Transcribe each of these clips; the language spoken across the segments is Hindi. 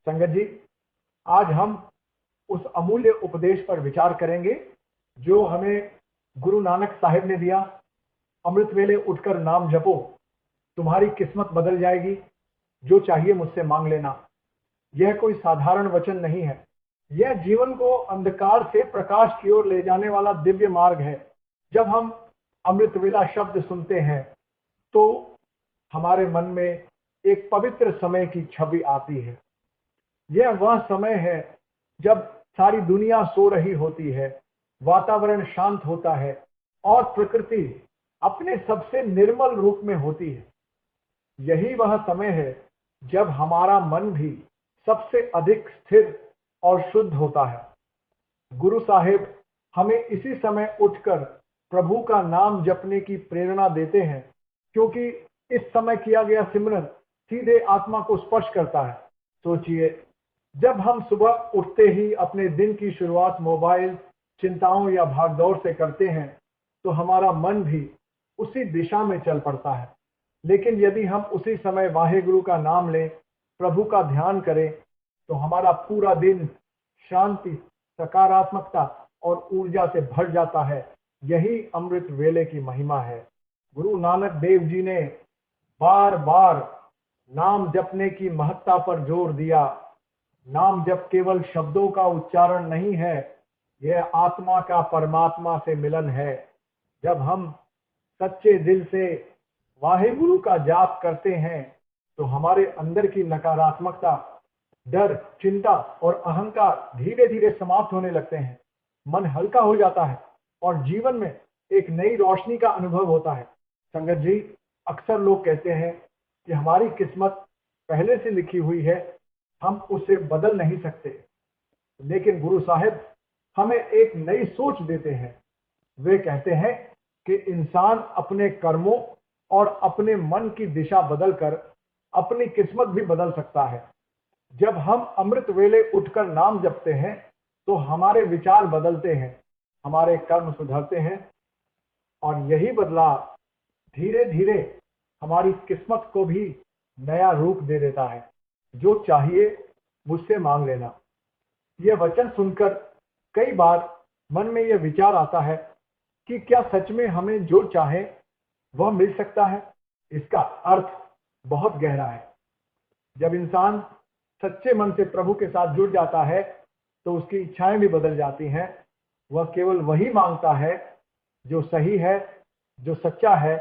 संगत जी, आज हम उस अमूल्य उपदेश पर विचार करेंगे जो हमें गुरु नानक साहिब ने दिया। अमृत वेले उठकर नाम जपो, तुम्हारी किस्मत बदल जाएगी, जो चाहिए मुझसे मांग लेना। यह कोई साधारण वचन नहीं है, यह जीवन को अंधकार से प्रकाश की ओर ले जाने वाला दिव्य मार्ग है। जब हम अमृत वेला शब्द सुनते हैं तो हमारे मन में एक पवित्र समय की छवि आती है। यह वह समय है जब सारी दुनिया सो रही होती है, वातावरण शांत होता है और प्रकृति अपने सबसे निर्मल रूप में होती है। यही वह समय है जब हमारा मन भी सबसे अधिक स्थिर और शुद्ध होता है। गुरु साहिब हमें इसी समय उठकर प्रभु का नाम जपने की प्रेरणा देते हैं, क्योंकि इस समय किया गया सिमरन सीधे आत्मा को स्पर्श करता है। सोचिए, जब हम सुबह उठते ही अपने दिन की शुरुआत मोबाइल, चिंताओं या भागदौड़ से करते हैं तो हमारा मन भी उसी दिशा में चल पड़ता है। लेकिन यदि हम उसी समय वाहेगुरु का नाम लें, प्रभु का ध्यान करें, तो हमारा पूरा दिन शांति, सकारात्मकता और ऊर्जा से भर जाता है। यही अमृत वेले की महिमा है। गुरु नानक देव जी ने बार बार नाम जपने की महत्ता पर जोर दिया। नाम जप केवल शब्दों का उच्चारण नहीं है, यह आत्मा का परमात्मा से मिलन है। जब हम सच्चे दिल से वाहेगुरु का जाप करते हैं तो हमारे अंदर की नकारात्मकता, डर, चिंता और अहंकार धीरे धीरे समाप्त होने लगते हैं। मन हल्का हो जाता है और जीवन में एक नई रोशनी का अनुभव होता है। संगत जी, अक्सर लोग कहते हैं कि हमारी किस्मत पहले से लिखी हुई है, हम उसे बदल नहीं सकते। लेकिन गुरु साहिब हमें एक नई सोच देते हैं। वे कहते हैं कि इंसान अपने कर्मों और अपने मन की दिशा बदलकर अपनी किस्मत भी बदल सकता है। जब हम अमृत वेले उठकर नाम जपते हैं तो हमारे विचार बदलते हैं, हमारे कर्म सुधरते हैं और यही बदलाव धीरे धीरे हमारी किस्मत को भी नया रूप दे देता है। जो चाहिए मुझसे मांग लेना। यह वचन सुनकर कई बार मन में यह विचार आता है कि क्या सच में हमें जो चाहे वह मिल सकता है। इसका अर्थ बहुत गहरा है। जब इंसान सच्चे मन से प्रभु के साथ जुड़ जाता है तो उसकी इच्छाएं भी बदल जाती हैं। वह केवल वही मांगता है जो सही है, जो सच्चा है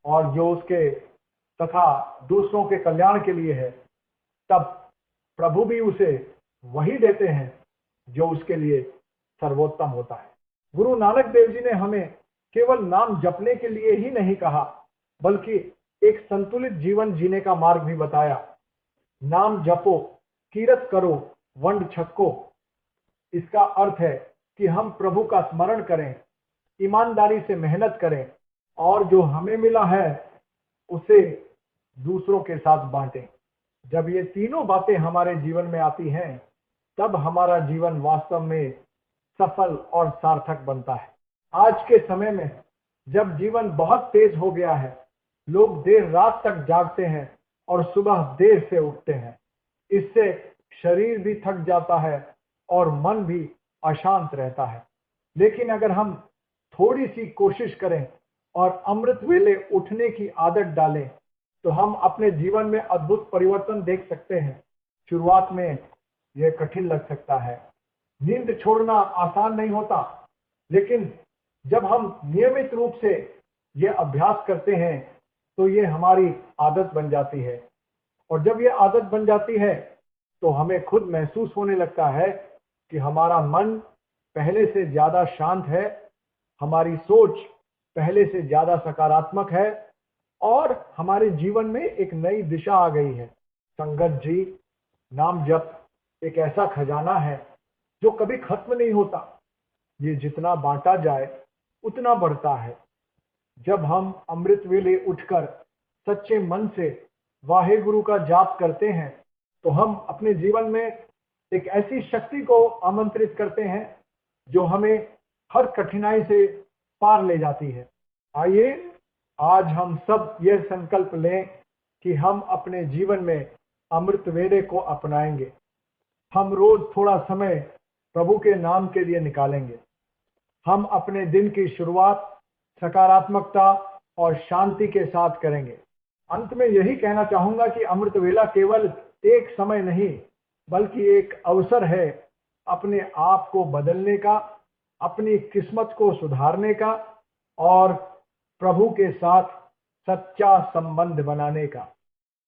और जो उसके तथा दूसरों के कल्याण के लिए है। तब प्रभु भी उसे वही देते हैं जो उसके लिए सर्वोत्तम होता है। गुरु नानक देव जी ने हमें केवल नाम जपने के लिए ही नहीं कहा, बल्कि एक संतुलित जीवन जीने का मार्ग भी बताया। नाम जपो, कीरत करो, वंड छक्को। इसका अर्थ है कि हम प्रभु का स्मरण करें, ईमानदारी से मेहनत करें और जो हमें मिला है उसे दूसरों के साथ बांटें। जब ये तीनों बातें हमारे जीवन में आती हैं तब हमारा जीवन वास्तव में सफल और सार्थक बनता है। आज के समय में जब जीवन बहुत तेज हो गया है, लोग देर रात तक जागते हैं और सुबह देर से उठते हैं। इससे शरीर भी थक जाता है और मन भी अशांत रहता है। लेकिन अगर हम थोड़ी सी कोशिश करें और अमृत वेले उठने की आदत डालें तो हम अपने जीवन में अद्भुत परिवर्तन देख सकते हैं। शुरुआत में यह कठिन लग सकता है। नींद छोड़ना आसान नहीं होता, लेकिन जब हम नियमित रूप से यह अभ्यास करते हैं तो यह हमारी आदत बन जाती है। और जब यह आदत बन जाती है तो हमें खुद महसूस होने लगता है कि हमारा मन पहले से ज्यादा शांत है, हमारी सोच पहले से ज्यादा सकारात्मक है और हमारे जीवन में एक नई दिशा आ गई है। संगत जी, नाम जप एक ऐसा खजाना है जो कभी खत्म नहीं होता। ये जितना बांटा जाए उतना बढ़ता है। जब हम अमृत वेले उठकर सच्चे मन से वाहेगुरु का जाप करते हैं तो हम अपने जीवन में एक ऐसी शक्ति को आमंत्रित करते हैं जो हमें हर कठिनाई से पार ले जाती है। आइए आज हम सब यह संकल्प लें कि हम अपने जीवन में अमृत वेले को अपनाएंगे। हम रोज थोड़ा समय प्रभु के नाम के लिए निकालेंगे। हम अपने दिन की शुरुआत सकारात्मकता और शांति के साथ करेंगे। अंत में यही कहना चाहूंगा कि अमृत वेला केवल एक समय नहीं बल्कि एक अवसर है अपने आप को बदलने का, अपनी किस्मत को सुधारने का और प्रभु के साथ सच्चा संबंध बनाने का।